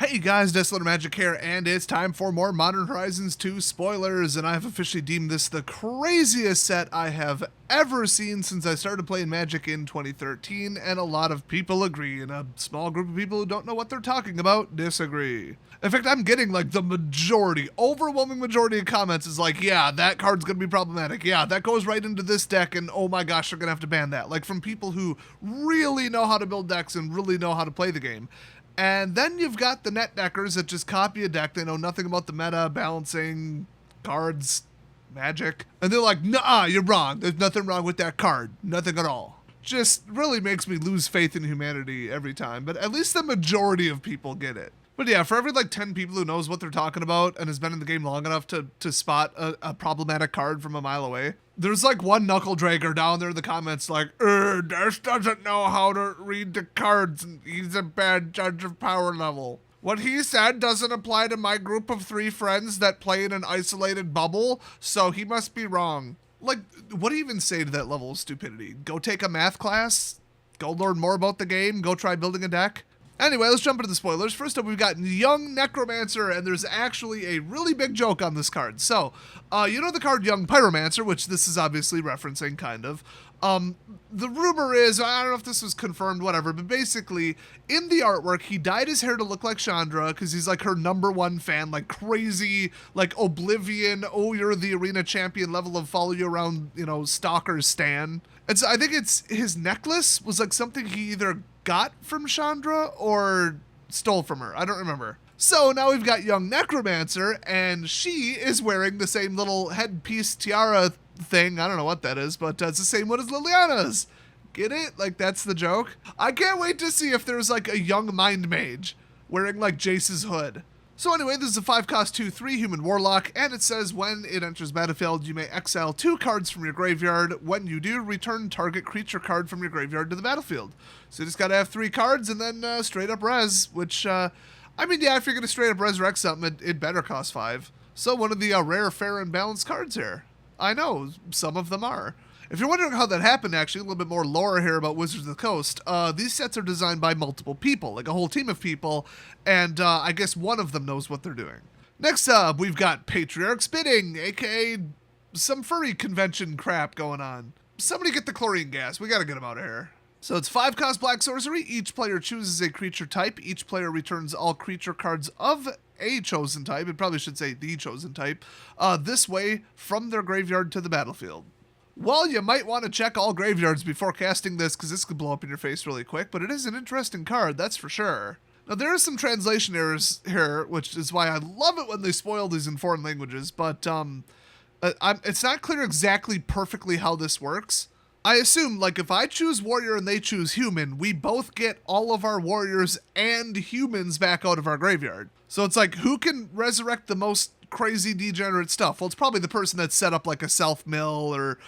Hey guys, Desolate Magic here, and it's time for more Modern Horizons 2 spoilers, and I have officially deemed this the craziest set I have ever seen since I started playing Magic in 2013, and a lot of people agree, and a small group of people who don't know what they're talking about disagree. In fact, I'm getting like the overwhelming majority of comments is like, yeah, that card's gonna be problematic, yeah, that goes right into this deck, and oh my gosh, they're gonna have to ban that. Like from people who really know how to build decks and really know how to play the game. And then you've got the net deckers that just copy a deck. They know nothing about the meta, balancing, cards, magic. And they're like, nah, you're wrong. There's nothing wrong with that card. Nothing at all. Just really makes me lose faith in humanity every time. But at least the majority of people get it. But yeah, for every like 10 people who knows what they're talking about and has been in the game long enough to spot a problematic card from a mile away, there's like one knuckle dragger down there in the comments like, Dash doesn't know how to read the cards and he's a bad judge of power level. What he said doesn't apply to my group of 3 friends that play in an isolated bubble, so he must be wrong. Like, what do you even say to that level of stupidity? Go take a math class? Go learn more about the game? Go try building a deck? Anyway, let's jump into the spoilers. First up, we've got Young Necromancer, and there's actually a really big joke on this card. So, you know the card Young Pyromancer, which this is obviously referencing, kind of. The rumor is, I don't know if this was confirmed, whatever, but basically, in the artwork, he dyed his hair to look like Chandra, because he's like her #1 fan, like crazy, like Oblivion, oh, you're the arena champion level of follow you around, you know, stalker stan. And so I think it's his necklace was like something he either got from Chandra or stole from her. I don't remember. So now we've got Young Necromancer, and she is wearing the same little headpiece tiara thing. I don't know what that is, but it's the same one as Liliana's. Get it? Like, that's the joke. I can't wait to see if there's like a young Mind Mage wearing like Jace's hood. So anyway, this is a 5-cost 2/3 human warlock, and it says when it enters battlefield, you may exile 2 cards from your graveyard. When you do, return target creature card from your graveyard to the battlefield. So you just gotta have 3 cards and then straight up res, which, I mean, yeah, if you're gonna straight up resurrect something, it better cost 5. So one of the rare, fair, and balanced cards here. I know, some of them are. If you're wondering how that happened, actually, a little bit more lore here about Wizards of the Coast. These sets are designed by multiple people, like a whole team of people, and I guess one of them knows what they're doing. Next up, we've got Patriarch Spitting, aka some furry convention crap going on. Somebody get the chlorine gas. We gotta get them out of here. So it's 5-cost black sorcery. Each player chooses a creature type. Each player returns all creature cards of a chosen type. It probably should say the chosen type. This way from their graveyard to the battlefield. Well, you might want to check all graveyards before casting this, because this could blow up in your face really quick, but it is an interesting card, that's for sure. Now, there are some translation errors here, which is why I love it when they spoil these in foreign languages, but it's not clear exactly perfectly how this works. I assume, like, if I choose warrior and they choose human, we both get all of our warriors and humans back out of our graveyard. So it's like, who can resurrect the most crazy degenerate stuff? Well, it's probably the person that set up like a self-mill or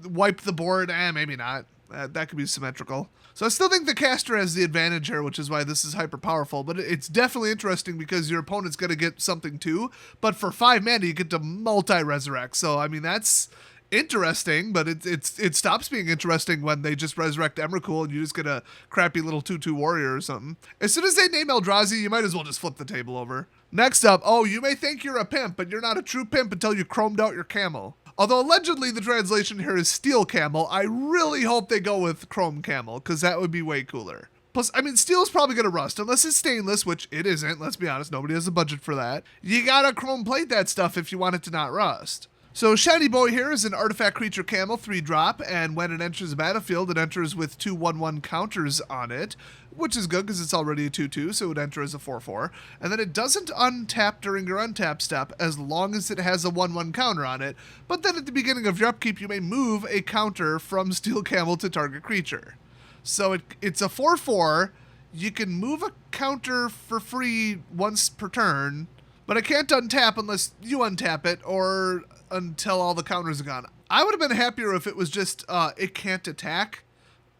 wiped the board. Maybe not. That could be symmetrical. So I still think the caster has the advantage here, which is why this is hyper powerful, but it's definitely interesting because your opponent's going to get something too, but for 5 mana you get to multi-resurrect. So I mean, that's interesting, but it stops being interesting when they just resurrect Emrakul and you just get a crappy little 2/2 warrior or something. As soon as they name Eldrazi, you might as well just flip the table over. Next up, oh, you may think you're a pimp, but you're not a true pimp until you chromed out your camel. Although allegedly the translation here is steel camel, I really hope they go with chrome camel, because that would be way cooler. Plus, I mean, steel is probably going to rust, unless it's stainless, which it isn't, let's be honest, nobody has a budget for that. You gotta chrome plate that stuff if you want it to not rust. So Shiny Boy here is an artifact creature camel, 3-drop, and when it enters the battlefield, it enters with 2 1/1 counters on it, which is good because it's already a 2/2, so it would enter as a 4/4. And then it doesn't untap during your untap step as long as it has a 1/1 counter on it, but then at the beginning of your upkeep, you may move a counter from Steel Camel to target creature. So it's a 4/4, you can move a counter for free once per turn, but it can't untap unless you untap it or until all the counters are gone. I would have been happier if it was just, it can't attack,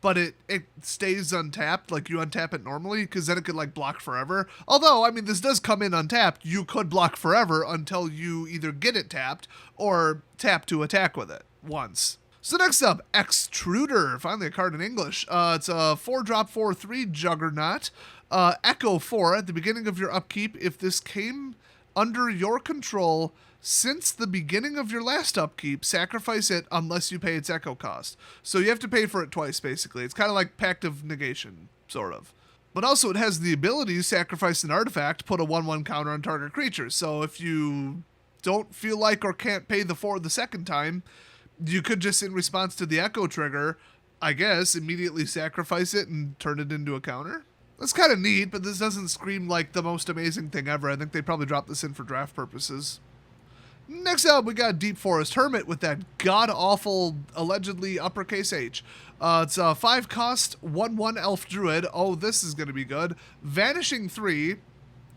but it stays untapped, like you untap it normally, because then it could like block forever. Although, I mean, this does come in untapped, you could block forever until you either get it tapped or tap to attack with it once. So next up, Extruder, finally a card in English. It's a 4-drop 4/3 Juggernaut. Echo 4, at the beginning of your upkeep, if this came under your control since the beginning of your last upkeep, sacrifice it unless you pay its Echo cost. So you have to pay for it twice, basically. It's kind of like Pact of Negation, sort of. But also it has the ability to sacrifice an artifact, put a 1/1 counter on target creature. So if you don't feel like or can't pay the 4 the second time, you could just, in response to the Echo trigger, I guess, immediately sacrifice it and turn it into a counter. That's kind of neat, but this doesn't scream like the most amazing thing ever. I think they probably dropped this in for draft purposes. Next up, we got Deep Forest Hermit with that god-awful, allegedly uppercase H. It's a 5-cost, 1/1 Elf Druid. Oh, this is going to be good. Vanishing 3,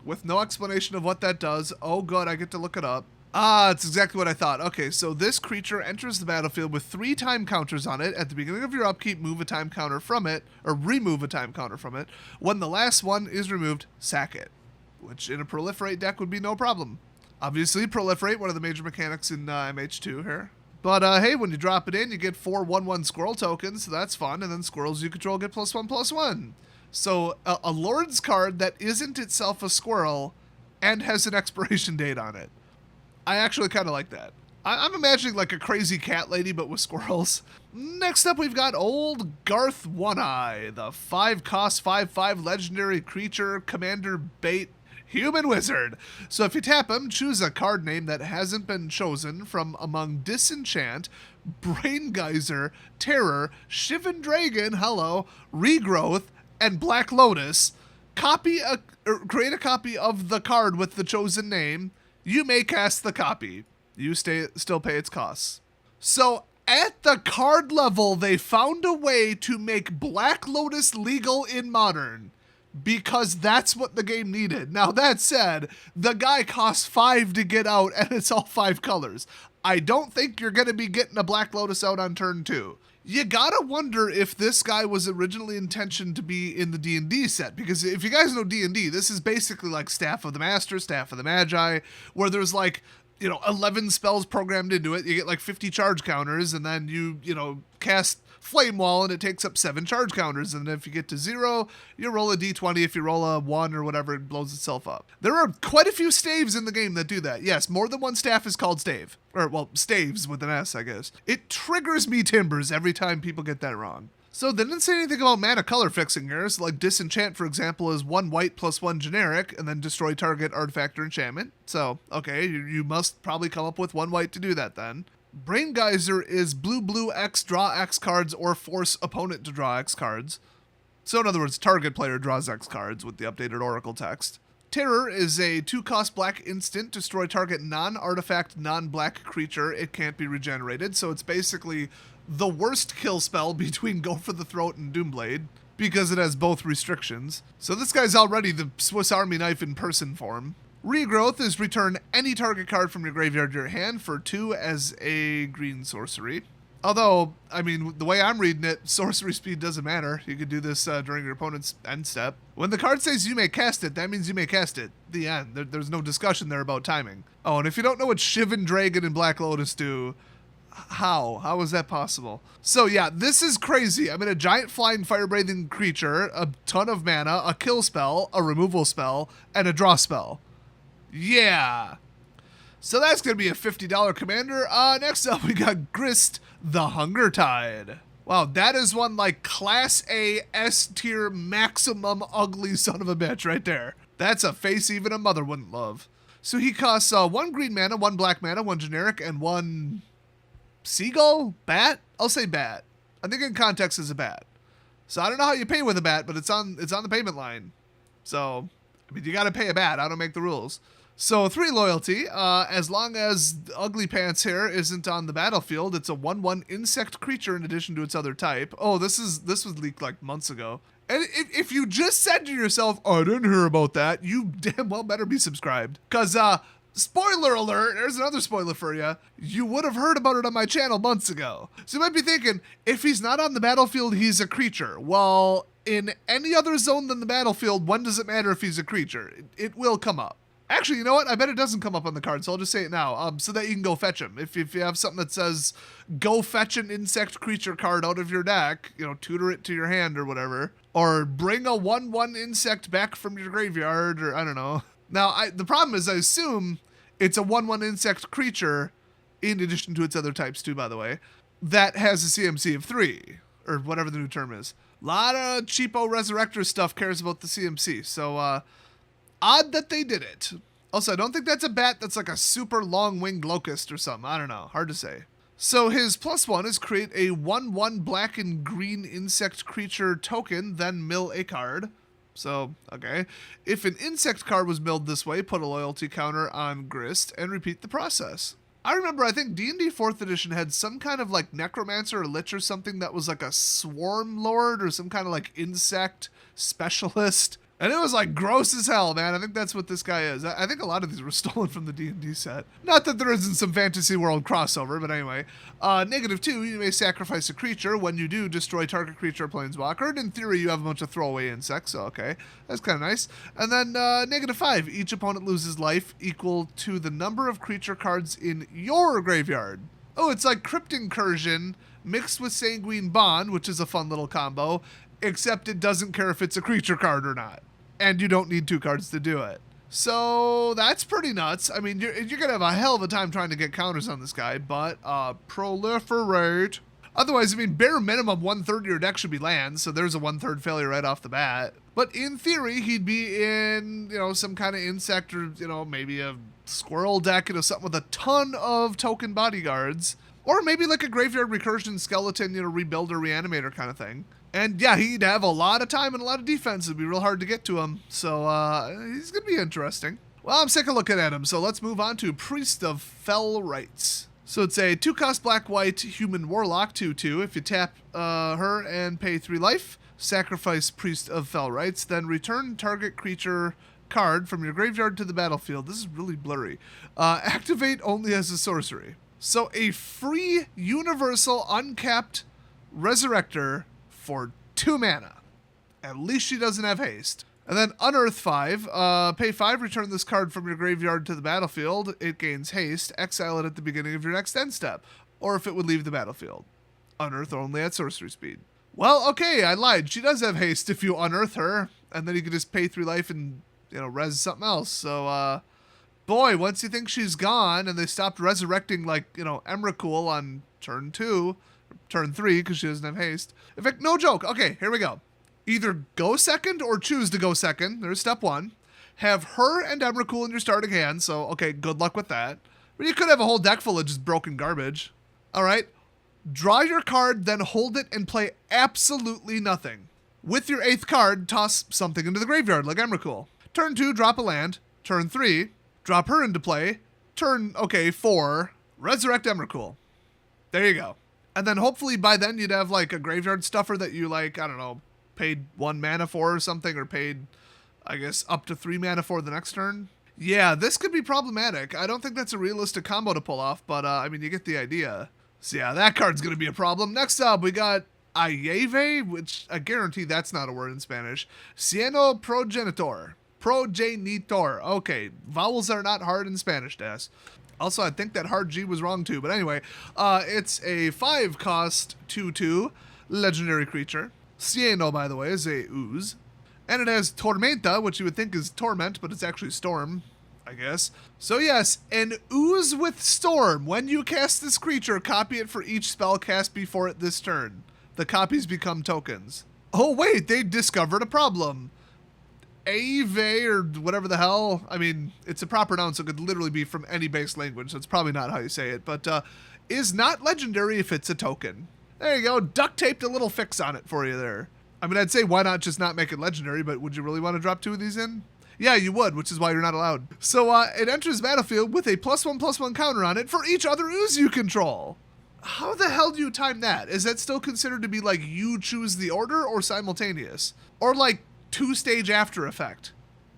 with no explanation of what that does. Oh, good, I get to look it up. It's exactly what I thought. Okay, so this creature enters the battlefield with 3 time counters on it. At the beginning of your upkeep, move a time counter from it, or remove a time counter from it. When the last one is removed, sack it, which in a Proliferate deck would be no problem. Obviously, Proliferate, one of the major mechanics in MH2 here. But hey, when you drop it in, you get 4 1/1 squirrel tokens, so that's fun, and then squirrels you control get +1/+1. So a Lord's card that isn't itself a squirrel and has an expiration date on it. I actually kind of like that. I'm imagining like a crazy cat lady, but with squirrels. Next up, we've got old Garth One-Eye, the 5-cost, 5/5 legendary creature, commander bait, human wizard. So if you tap him, choose a card name that hasn't been chosen from among Disenchant, Brain Geyser, Terror, Shivan Dragon, hello, Regrowth, and Black Lotus. Create a copy of the card with the chosen name. You may cast the copy. You still pay its costs. So at the card level, they found a way to make Black Lotus legal in Modern, because that's what the game needed. Now, that said, the guy costs 5 to get out, and it's all 5 colors. I don't think you're going to be getting a Black Lotus out on turn 2. You gotta wonder if this guy was originally intentioned to be in the D&D set, because if you guys know D&D, this is basically like Staff of the Master, Staff of the Magi, where there's like, 11 spells programmed into it. You get like 50 charge counters, and then you cast Flame Wall, and it takes up 7 charge counters, and if you get to 0, you roll a d20. If you roll a 1 or whatever, it blows itself up. There are quite a few staves in the game that do that. Yes, more than one staff is called stave. Or, well, staves with an S, I guess. It triggers me timbers every time people get that wrong. So they didn't say anything about mana color fixing here. So like Disenchant, for example, is 1 white plus 1 generic, and then destroy target artifact or enchantment. So, okay, you must probably come up with 1 white to do that then. Brain Geyser is blue X, draw X cards, or force opponent to draw X cards. So in other words, target player draws X cards with the updated Oracle text. Terror is a 2-cost black instant, destroy target non-artifact, non-black creature. It can't be regenerated, so it's basically the worst kill spell between Go for the Throat and Doomblade, because it has both restrictions. So this guy's already the Swiss Army knife in person form. Regrowth is return any target card from your graveyard to your hand for 2 as a green sorcery. Although, I mean, the way I'm reading it, sorcery speed doesn't matter. You could do this during your opponent's end step. When the card says you may cast it, that means you may cast it. The end. There's no discussion there about timing. Oh, and if you don't know what Shivan Dragon and Black Lotus do, how is that possible? So yeah, this is crazy. I mean, a giant flying fire-breathing creature, a ton of mana, a kill spell, a removal spell, and a draw spell. Yeah. So that's going to be a $50 commander. Next up, we got Grist, the Hunger Tide. Wow, that is one like Class A S tier maximum ugly son of a bitch right there. That's a face even a mother wouldn't love. So he costs 1 green mana, 1 black mana, 1 generic, and 1 seagull? Bat? I'll say bat. I think in context is a bat. So I don't know how you pay with a bat, but it's on the payment line. So, I mean, you got to pay a bat. I don't make the rules. So 3 loyalty, as long as Ugly Pants here isn't on the battlefield, it's a 1/1 insect creature in addition to its other type. Oh, this was leaked like months ago. And if you just said to yourself, oh, I didn't hear about that, you damn well better be subscribed. Because, spoiler alert, there's another spoiler for you. You would have heard about it on my channel months ago. So you might be thinking, if he's not on the battlefield, he's a creature. Well, in any other zone than the battlefield, when does it matter if he's a creature? It will come up. Actually, you know what? I bet it doesn't come up on the card, so I'll just say it now, so that you can go fetch him. If you have something that says, go fetch an insect creature card out of your deck, you know, tutor it to your hand or whatever, or bring a 1/1 insect back from your graveyard, or I don't know. Now, the problem is I assume it's a 1/1 insect creature, in addition to its other types too, by the way, that has a CMC of 3, or whatever the new term is. A lot of cheapo Resurrector stuff cares about the CMC, so, odd that they did it. Also, I don't think that's a bat that's like a super long-winged locust or something. I don't know. Hard to say. So his +1 is create a 1/1 black and green insect creature token, then mill a card. So, okay. If an insect card was milled this way, put a loyalty counter on Grist and repeat the process. I remember, I think D&D 4th edition had some kind of like necromancer or lich or something that was like a swarm lord or some kind of like insect specialist. And it was like gross as hell, man. I think that's what this guy is. I think a lot of these were stolen from the D&D set. Not that there isn't some fantasy world crossover, but anyway. -2, you may sacrifice a creature. When you do, destroy target creature or planeswalker. And in theory, you have a bunch of throwaway insects, so okay. That's kind of nice. And then -5, each opponent loses life equal to the number of creature cards in your graveyard. Oh, it's like Crypt Incursion mixed with Sanguine Bond, which is a fun little combo, except it doesn't care if it's a creature card or not. And you don't need 2 cards to do it. So that's pretty nuts. I mean, you're going to have a hell of a time trying to get counters on this guy, but proliferate. Otherwise, I mean, bare minimum 1/3 of your deck should be lands, so there's a 1/3 failure right off the bat. But in theory, he'd be in, you know, some kind of insect or, you know, maybe a squirrel deck, you know, something with a ton of token bodyguards. Or maybe like a graveyard recursion skeleton, you know, rebuilder, reanimator kind of thing. And yeah, he'd have a lot of time and a lot of defense. It'd be real hard to get to him. So he's going to be interesting. Well, I'm sick of looking at him. So let's move on to Priest of Fell Rites. So it's a 2-cost black-white human warlock 2/2. If you tap her and pay 3 life, sacrifice Priest of Fell Rites, then return target creature card from your graveyard to the battlefield. This is really blurry. Activate only as a sorcery. So a free universal uncapped Resurrector for 2 mana. At least she doesn't have haste. And then Unearth 5. Pay 5, return this card from your graveyard to the battlefield. It gains haste. Exile it at the beginning of your next end step. Or if it would leave the battlefield. Unearth only at sorcery speed. Well, okay, I lied. She does have haste if you unearth her. And then you can just pay 3 life and, you know, res something else. So, boy, once you think she's gone and they stopped resurrecting, like, you know, Emrakul on turn 2... turn 3 because she doesn't have haste. In fact, no joke. Okay, here we go. Either go second or choose to go second. There's step 1. Have her and Emrakul in your starting hand. So, okay, good luck with that. But you could have a whole deck full of just broken garbage. All right. Draw your card, then hold it and play absolutely nothing. With your 8th card, toss something into the graveyard like Emrakul. Turn 2, drop a land. Turn 3, drop her into play. Turn, 4, resurrect Emrakul. There you go. And then hopefully by then you'd have like a graveyard stuffer that you like, I don't know, paid 1 mana for or something, or paid, I guess, up to 3 mana for the next turn. Yeah, this could be problematic. I don't think that's a realistic combo to pull off, but I mean, you get the idea. So yeah, that card's going to be a problem. Next up, we got Ayeve, which I guarantee that's not a word in Spanish. Cieno Progenitor. Progenitor. Okay, vowels are not hard in Spanish, Des. Also, I think that hard G was wrong too. But anyway, it's a 5-cost 2/2 legendary creature. Cieno, by the way, is a ooze. And it has Tormenta, which you would think is Torment, but it's actually Storm, I guess. So yes, an ooze with Storm. When you cast this creature, copy it for each spell cast before it this turn. The copies become tokens. Oh wait, they discovered a problem. Ave or whatever the hell. I mean, it's a proper noun, so it could literally be from any base language, so it's probably not how you say it, but is not legendary if it's a token. There you go. Duct taped a little fix on it for you there. I mean, I'd say why not just not make it legendary, but would you really want to drop 2 of these in? Yeah, you would, which is why you're not allowed. So it enters battlefield with a +1/+1 counter on it for each other ooze you control. How the hell do you time that? Is that still considered to be like you choose the order or simultaneous? Or like 2-stage after effect?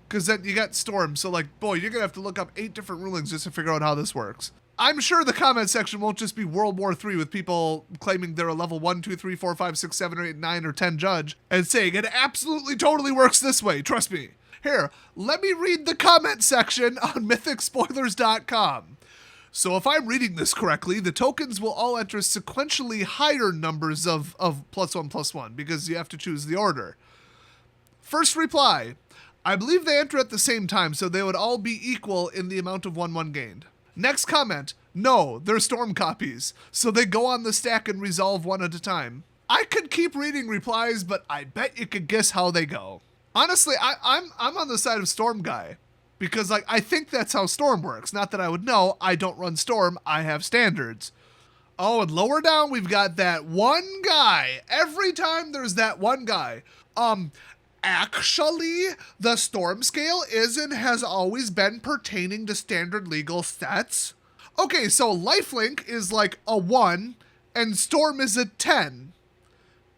Because then you got Storm, so like, boy, you're going to have to look up 8 different rulings just to figure out how this works. I'm sure the comment section won't just be World War III with people claiming they're a level 1, 2, 3, 4, 5, 6, 7, 8, 9, or 10 judge and saying it absolutely totally works this way, trust me. Here, let me read the comment section on mythicspoilers.com. So if I'm reading this correctly, the tokens will all enter sequentially higher numbers of +1/+1 because you have to choose the order. First reply, I believe they enter at the same time, so they would all be equal in the amount of 1/1 gained. Next comment, no, they're storm copies, so they go on the stack and resolve one at a time. I could keep reading replies, but I bet you could guess how they go. Honestly, I'm on the side of Storm Guy. Because like I think that's how Storm works. Not that I would know. I don't run Storm. I have standards. Oh, and lower down we've got that one guy. Every time there's that one guy. Actually, the Storm scale is and has always been pertaining to standard legal stats. Okay, so Lifelink is like a 1 and Storm is a 10.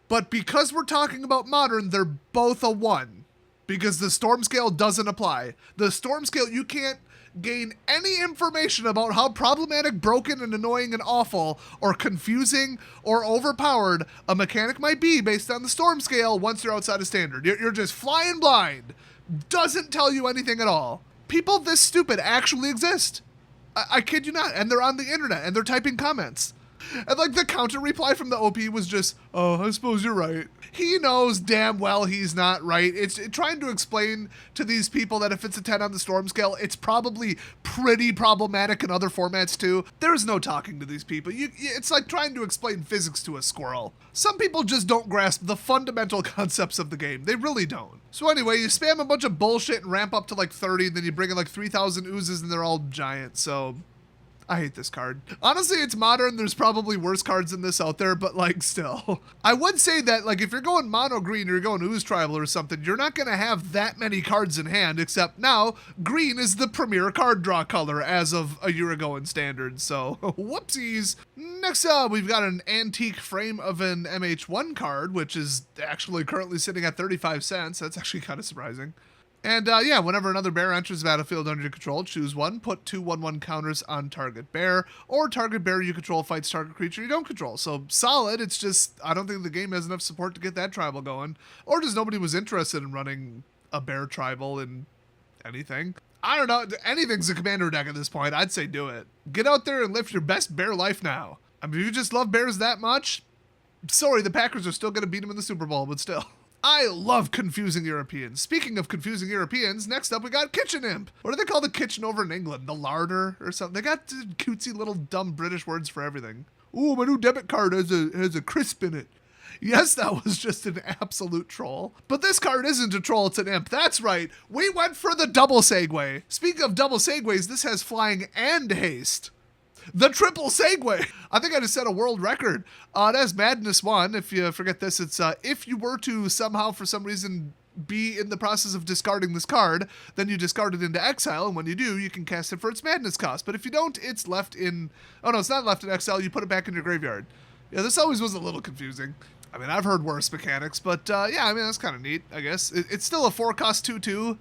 But because we're talking about Modern, they're both a 1. Because the Storm scale doesn't apply. The Storm scale, you can't gain any information about how problematic, broken, and annoying, and awful, or confusing, or overpowered a mechanic might be based on the Storm scale once you're outside of standard. You're just flying blind. Doesn't tell you anything at all. People this stupid actually exist. I kid you not. And they're on the internet, and they're typing comments. And like the counter reply from the OP was just, oh, I suppose you're right. He knows damn well he's not right. It's trying to explain to these people that if it's a 10 on the Storm scale, it's probably pretty problematic in other formats too. There's no talking to these people. It's like trying to explain physics to a squirrel. Some people just don't grasp the fundamental concepts of the game. They really don't. So anyway, you spam a bunch of bullshit and ramp up to like 30, and then you bring in like 3,000 oozes and they're all giant, so I hate this card. Honestly, it's Modern. There's probably worse cards than this out there, but like still. I would say that like if you're going mono green or you're going ooze tribal or something, you're not going to have that many cards in hand, except now green is the premier card draw color as of a year ago in standard, so whoopsies. Next up, we've got an antique frame of an MH1 card, which is actually currently sitting at 35 cents. That's actually kind of surprising. And yeah, whenever another bear enters the battlefield under your control, choose one, put 2 1/1 counters on target bear, or target bear you control fights target creature you don't control. So solid, it's just, I don't think the game has enough support to get that tribal going, or just nobody was interested in running a bear tribal in anything. I don't know, anything's a commander deck at this point, I'd say do it. Get out there and live your best bear life now. I mean, if you just love bears that much, sorry, the Packers are still going to beat them in the Super Bowl, but still. I love confusing Europeans. Speaking of confusing Europeans, next up we got Kitchen Imp. What do they call the kitchen over in England? The larder or something? They got cutesy little dumb British words for everything. Ooh, my new debit card has a crisp in it. Yes, that was just an absolute troll. But this card isn't a troll, it's an imp. That's right, we went for the double segue. Speaking of double segues, this has flying and haste. The triple segue. I think I just set a world record. It has Madness 1. If you forget this, it's if you were to somehow, for some reason, be in the process of discarding this card, then you discard it into exile, and when you do, you can cast it for its Madness cost. But if you don't, it's left in... Oh no, it's not left in exile. You put it back in your graveyard. Yeah, this always was a little confusing. I mean, I've heard worse mechanics, but yeah, I mean, that's kind of neat, I guess. It's still a 4-cost 2/2,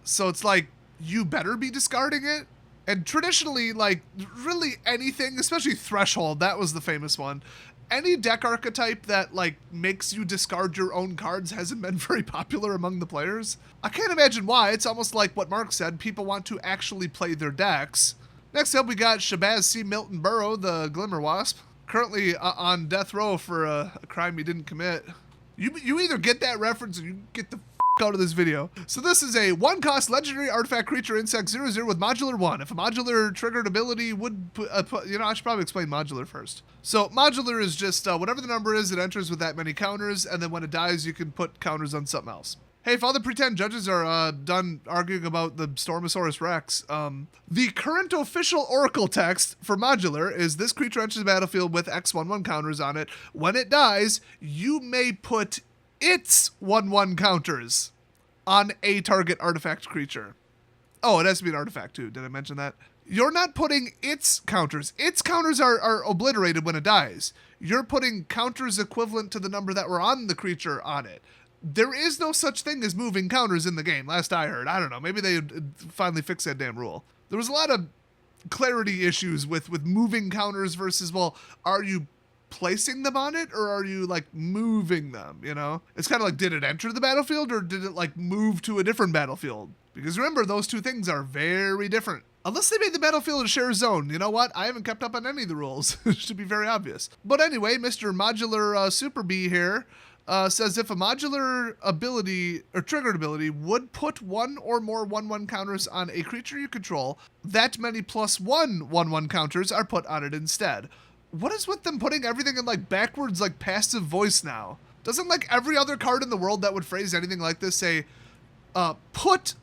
so it's like, you better be discarding it. And traditionally, like, really anything, especially Threshold, that was the famous one. Any deck archetype that, like, makes you discard your own cards hasn't been very popular among the players. I can't imagine why. It's almost like what Mark said. People want to actually play their decks. Next up, we got Shabazz C. Milton Burrow, the Glimmer Wasp. Currently on death row for a crime he didn't commit. You either get that reference or you get the out of this video. So this is a 1-cost legendary artifact creature insect 0/0 with modular 1. If a modular triggered ability would you know, I should probably explain modular first. So modular is just whatever the number is, it enters with that many counters, and then when it dies, you can put counters on something else. Hey, if all the pretend judges are done arguing about the Stormosaurus Rex, the current official Oracle text for modular is this creature enters the battlefield with X 1/1 counters on it. When it dies, you may put its 1/1 counters on a target artifact creature. Oh, it has to be an artifact too. Did I mention that? You're not putting its counters. Its counters are obliterated when it dies. You're putting counters equivalent to the number that were on the creature on it. There is no such thing as moving counters in the game, last I heard. I don't know. Maybe they finally fixed that damn rule. There was a lot of clarity issues with moving counters versus, well, are you placing them on it, or are you like moving them, you know? It's kind of like, did it enter the battlefield or did it like move to a different battlefield? Because remember, those two things are very different. Unless they made the battlefield a shared zone. You know what? I haven't kept up on any of the rules. It should be very obvious. But anyway, Mr. Modular Super B here says if a modular ability or triggered ability would put one or more 1/1 counters on a creature you control, that many +1 1/1 counters are put on it instead. What is with them putting everything in like backwards, like passive voice now? Doesn't like every other card in the world that would phrase anything like this say, put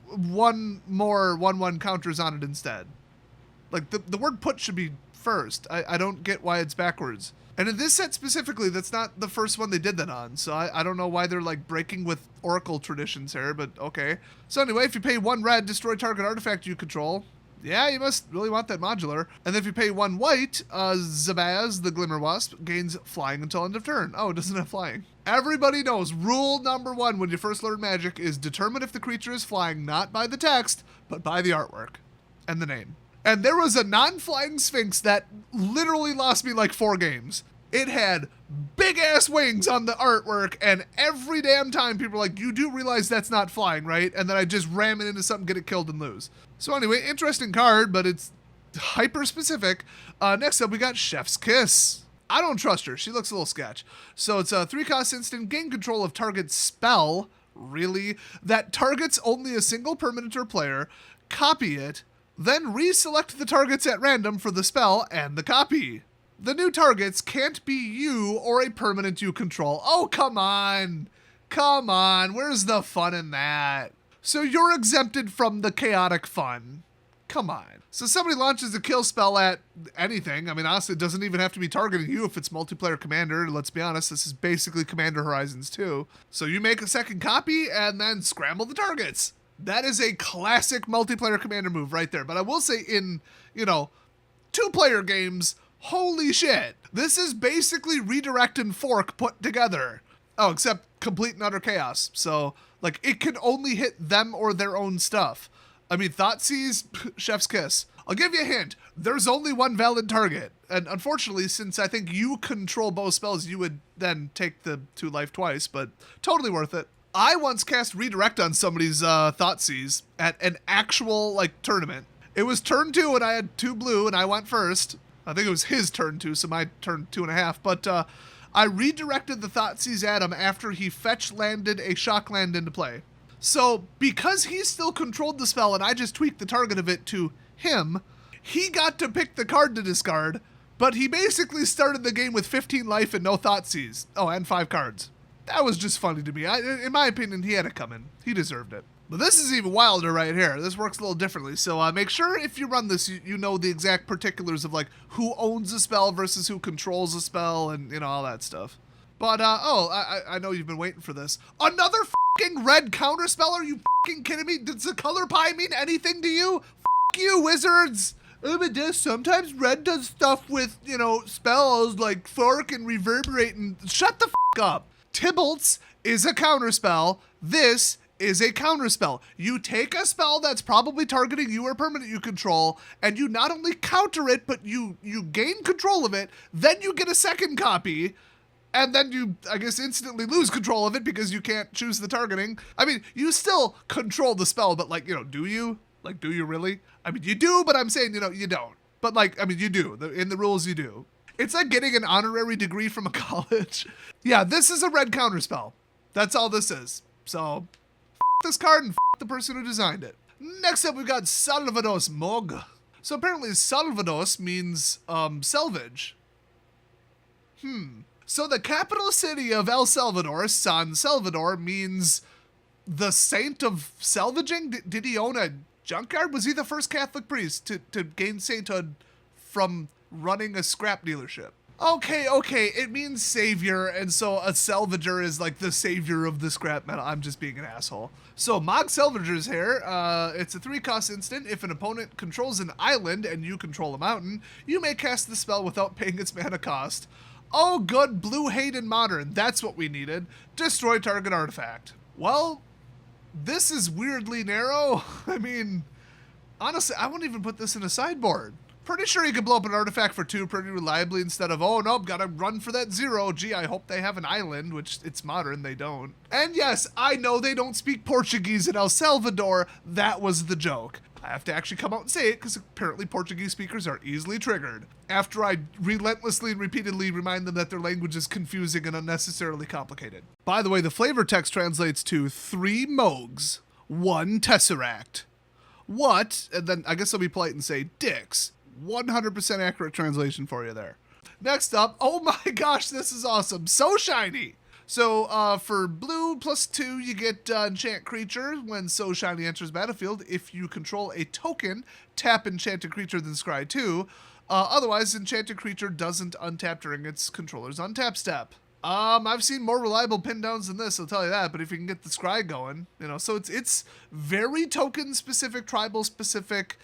one more 1/1 counters on it instead? Like the word put should be first. I don't get why it's backwards. And in this set specifically, that's not the first one they did that on. So I don't know why they're like breaking with Oracle traditions here, but okay. So anyway, if you pay 1 red, destroy target artifact you control. Yeah, you must really want that modular. And if you pay 1 white, Shabazz, the Glimmer Wasp, gains flying until end of turn. Oh, it doesn't have flying. Everybody knows rule number 1 when you first learn Magic is determine if the creature is flying not by the text, but by the artwork and the name. And there was a non-flying Sphinx that literally lost me like 4 games. It had big-ass wings on the artwork, and every damn time people were like, you do realize that's not flying, right? And then I just ram it into something, get it killed, and lose. So anyway, interesting card, but it's hyper-specific. Next up, we got Chef's Kiss. I don't trust her. She looks a little sketch. So it's a 3-cost instant, gain control of target spell, really, that targets only a single permanent or player, copy it, then reselect the targets at random for the spell and the copy. The new targets can't be you or a permanent you control. Oh, come on. Come on. Where's the fun in that? So you're exempted from the chaotic fun. Come on. So somebody launches a kill spell at anything. I mean, honestly, it doesn't even have to be targeting you if it's multiplayer Commander. Let's be honest, this is basically Commander Horizons 2. So you make a second copy and then scramble the targets. That is a classic multiplayer Commander move right there. But I will say in, 2-player games, holy shit. This is basically redirect and fork put together. Oh, except complete and utter chaos. So, like, it can only hit them or their own stuff. I mean, Thoughtseize, Chef's Kiss. I'll give you a hint. There's only one valid target. And unfortunately, since I think you control both spells, you would then take the 2 life twice, but totally worth it. I once cast Redirect on somebody's Thoughtseize at an actual, tournament. It was turn 2 and I had 2 blue and I went first. I think it was his turn 2, so my turn 2.5. But I redirected the Thoughtseize at him after he fetch landed a shock land into play. So because he still controlled the spell and I just tweaked the target of it to him, he got to pick the card to discard, but he basically started the game with 15 life and no Thoughtseize. Oh, and 5 cards. That was just funny to me. In my opinion, he had it coming. He deserved it. But this is even wilder right here. This works a little differently. So make sure if you run this, you know the exact particulars of who owns a spell versus who controls a spell and all that stuff. But I know you've been waiting for this. Another fucking red counterspell? Are you fucking kidding me? Does the color pie mean anything to you? Fuck you, wizards. But does sometimes red does stuff with spells like fork and reverberate and shut the fuck up. Tybalt's is a counterspell. This is a counterspell. You take a spell that's probably targeting you or permanent you control, and you not only counter it, but you gain control of it, then you get a second copy, and then you, I guess, instantly lose control of it because you can't choose the targeting. I mean, you still control the spell, but do you? Do you really? I mean, you do, but I'm saying, you don't. But you do. In the rules, you do. It's like getting an honorary degree from a college. Yeah, this is a red counterspell. That's all this is. So, this card and the person who designed it. Next up, we've got Salvados Mog. So apparently Salvados means selvage. So the capital city of El Salvador, San Salvador, means the saint of salvaging? Did he own a junkyard? Was he the first Catholic priest to gain sainthood from running a scrap dealership? Okay, it means savior, and so a salvager is the savior of the scrap metal. I'm just being an asshole. So Mog Salvager's here. It's a 3-cost instant. If an opponent controls an island and you control a mountain, you may cast the spell without paying its mana cost. Oh, good, blue hate in modern. That's what we needed. Destroy target artifact. Well, this is weirdly narrow. I mean, honestly, I wouldn't even put this in a sideboard. Pretty sure you can blow up an artifact for 2 pretty reliably instead of, oh nope, gotta run for that 0. Gee, I hope they have an island, which it's modern, they don't. And yes, I know they don't speak Portuguese in El Salvador. That was the joke. I have to actually come out and say it because apparently Portuguese speakers are easily triggered. After I relentlessly and repeatedly remind them that their language is confusing and unnecessarily complicated. By the way, the flavor text translates to 3 Mogs, 1 Tesseract. What? And then I guess I'll be polite and say dicks. 100% accurate translation for you there. Next up, oh my gosh, this is awesome. So shiny. So for blue +2, you get enchant creature when So Shiny enters battlefield. If you control a token, tap enchanted creature, then scry 2. Otherwise, enchanted creature doesn't untap during its controller's untap step. I've seen more reliable pin downs than this, I'll tell you that, but if you can get the scry going, you know, so it's very token specific, tribal specific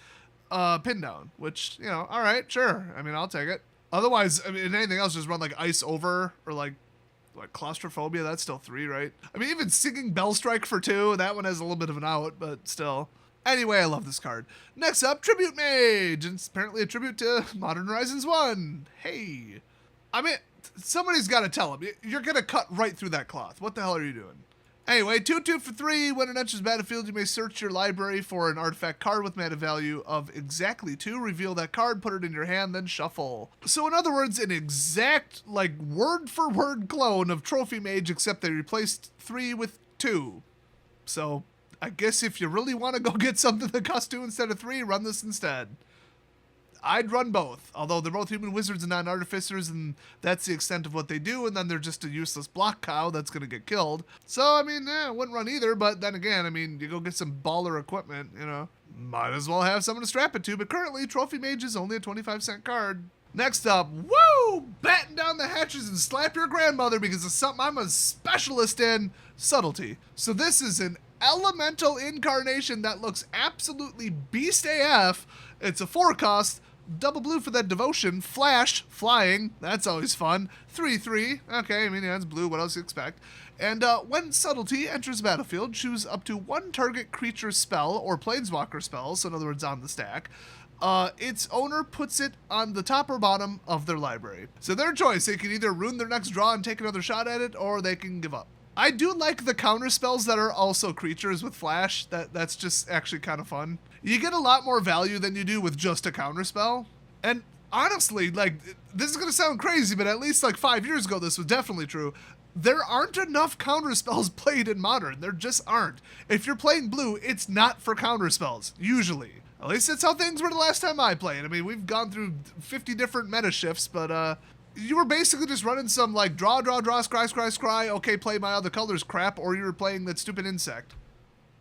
pin down, which, you know, all right, sure. I mean, I'll take it. Otherwise, I mean, anything else, just run like Ice Over or like Claustrophobia. That's still 3, right? I mean, even Singing Bell Strike for 2. That one has a little bit of an out, but still. Anyway, I love this card. Next up, Tribute Mage. And it's apparently a tribute to Modern Horizons 1. Hey. I mean, somebody's got to tell him. You're going to cut right through that cloth. What the hell are you doing? Anyway, 2/2 for 3. When it enters battlefield, you may search your library for an artifact card with mana value of exactly 2. Reveal that card, put it in your hand, then shuffle. So in other words, an exact, like, word-for-word clone of Trophy Mage, except they replaced 3 with 2. So I guess if you really want to go get something that costs 2 instead of 3, run this instead. I'd run both, although they're both human wizards and non-artificers, and that's the extent of what they do, and then they're just a useless block cow that's going to get killed. So, I mean, I wouldn't run either, but then again, I mean, you go get some baller equipment, you know. Might as well have someone to strap it to, but currently, Trophy Mage is only a 25-cent card. Next up, woo! Batten down the hatches and slap your grandmother because it's something I'm a specialist in, Subtlety. So this is an elemental incarnation that looks absolutely beast AF. It's a 4-cost. Double blue for that devotion. Flash, flying, that's always fun. 3/3, okay, I mean, yeah, it's blue, what else do you expect? And when Subtlety enters battlefield, choose up to 1 target creature spell or planeswalker spell, so in other words, on the stack. Its owner puts it on the top or bottom of their library. So their choice, they can either ruin their next draw and take another shot at it, or they can give up. I do like the counter spells that are also creatures with flash. That's just actually kind of fun. You get a lot more value than you do with just a counter spell. And honestly, like, this is going to sound crazy, but at least like 5 years ago, this was definitely true. There aren't enough counter spells played in Modern. There just aren't. If you're playing blue, it's not for counter spells, usually. At least that's how things were the last time I played. I mean, we've gone through 50 different meta shifts, but you were basically just running some, like, draw, scry, okay, play my other colors crap, or you were playing that stupid insect.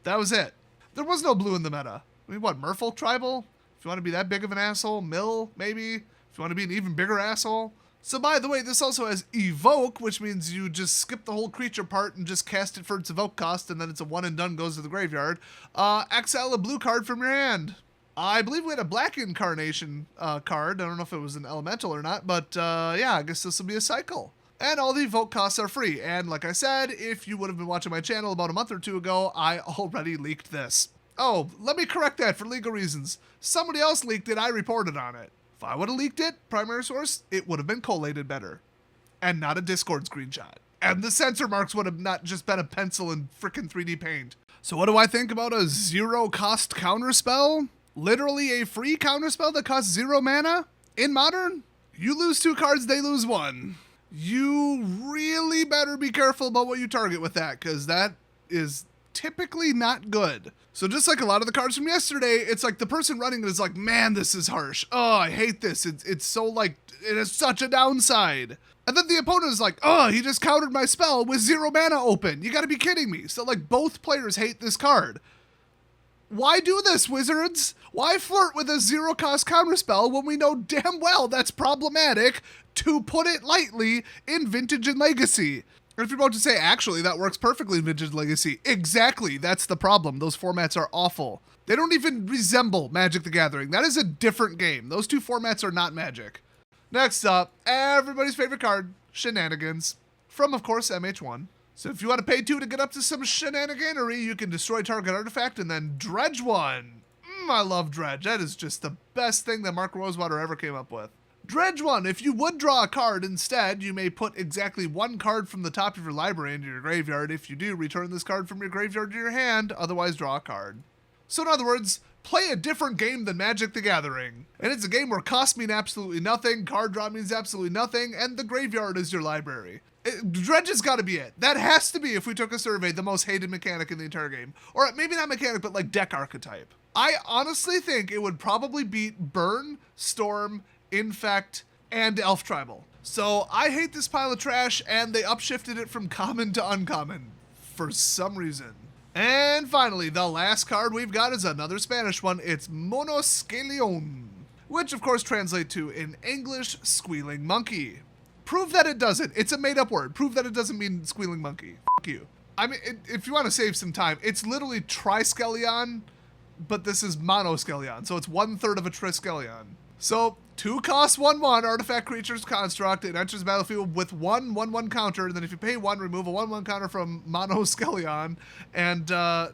That was it. There was no blue in the meta. I mean, what, Merfolk Tribal? If you want to be that big of an asshole, Mill, maybe? If you want to be an even bigger asshole? So by the way, this also has Evoke, which means you just skip the whole creature part and just cast it for its Evoke cost, and then it's a 1 and done, goes to the graveyard. Exile a blue card from your hand. I believe we had a black incarnation card. I don't know if it was an elemental or not, but yeah, I guess this will be a cycle. And all the Evoke costs are free. And like I said, if you would have been watching my channel about a month or 2 ago, I already leaked this. Oh, let me correct that for legal reasons. Somebody else leaked it, I reported on it. If I would have leaked it, primary source, it would have been collated better. And not a Discord screenshot. And the censor marks would have not just been a pencil and frickin' 3D paint. So what do I think about a 0-cost counterspell? Literally a free counterspell that costs 0 mana? In Modern? You lose 2 cards, they lose 1. You really better be careful about what you target with that, because that is typically not good. So just like a lot of the cards from yesterday, it's like the person running it is like, man, this is harsh. Oh, I hate this. It's so, like, it has such a downside. And then the opponent is like, oh, he just countered my spell with 0 mana open. You gotta be kidding me. So, like, both players hate this card. Why do this, Wizards? Why flirt with a 0-cost counterspell when we know damn well that's problematic, to put it lightly, in Vintage and Legacy? And if you're about to say, actually, that works perfectly in Vintage Legacy. Exactly, that's the problem. Those formats are awful. They don't even resemble Magic the Gathering. That is a different game. Those 2 formats are not Magic. Next up, everybody's favorite card, Shenanigans. From, of course, MH1. So if you want to pay 2 to get up to some shenaniganery, you can destroy target artifact and then dredge 1. I love Dredge. That is just the best thing that Mark Rosewater ever came up with. Dredge 1, if you would draw a card instead, you may put exactly one card from the top of your library into your graveyard. If you do, return this card from your graveyard to your hand, otherwise draw a card. So in other words, play a different game than Magic the Gathering. And it's a game where costs mean absolutely nothing, card draw means absolutely nothing, and the graveyard is your library. Dredge has got to be it. That has to be, if we took a survey, the most hated mechanic in the entire game. Or maybe not mechanic, but like deck archetype. I honestly think it would probably beat Burn, Storm, Infect, and Elf Tribal. So I hate this pile of trash, and they upshifted it from common to uncommon for some reason. And finally, the last card we've got is another Spanish one. It's Monoskelion, which of course translates to, in English, squealing monkey. Prove that it doesn't. It's a made-up word. Prove that it doesn't mean squealing monkey. F you. I mean, if you want to save some time, it's literally Triskelion, but this is Monoskelion, so it's 1/3 of a Triskelion. So, 2 costs 1/1 artifact creatures construct. It enters the battlefield with 1/1/1 counter. And then if you pay 1, remove a 1/1 counter from Monoskelion and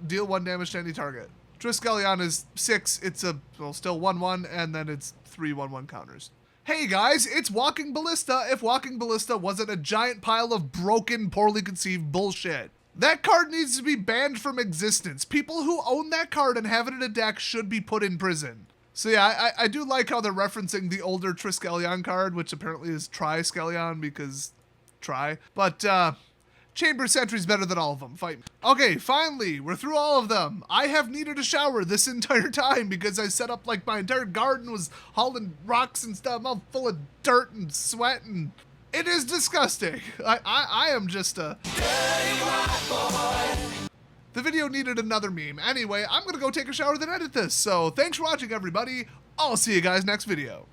deal 1 damage to any target. Triskelion is 6. It's still 1/1, and then it's 3 1/1 counters. Hey guys, it's Walking Ballista if Walking Ballista wasn't a giant pile of broken, poorly conceived bullshit. That card needs to be banned from existence. People who own that card and have it in a deck should be put in prison. So yeah, I do like how they're referencing the older Triskelion card, which apparently is Triskelion because try. But Chamber Sentry's better than all of them. Fight me. Okay, finally, we're through all of them. I have needed a shower this entire time because I set up like my entire garden was hauling rocks and stuff. I'm all full of dirt and sweat, and it is disgusting. I am just a... The video needed another meme. Anyway, I'm gonna go take a shower then edit this. So thanks for watching, everybody. I'll see you guys next video.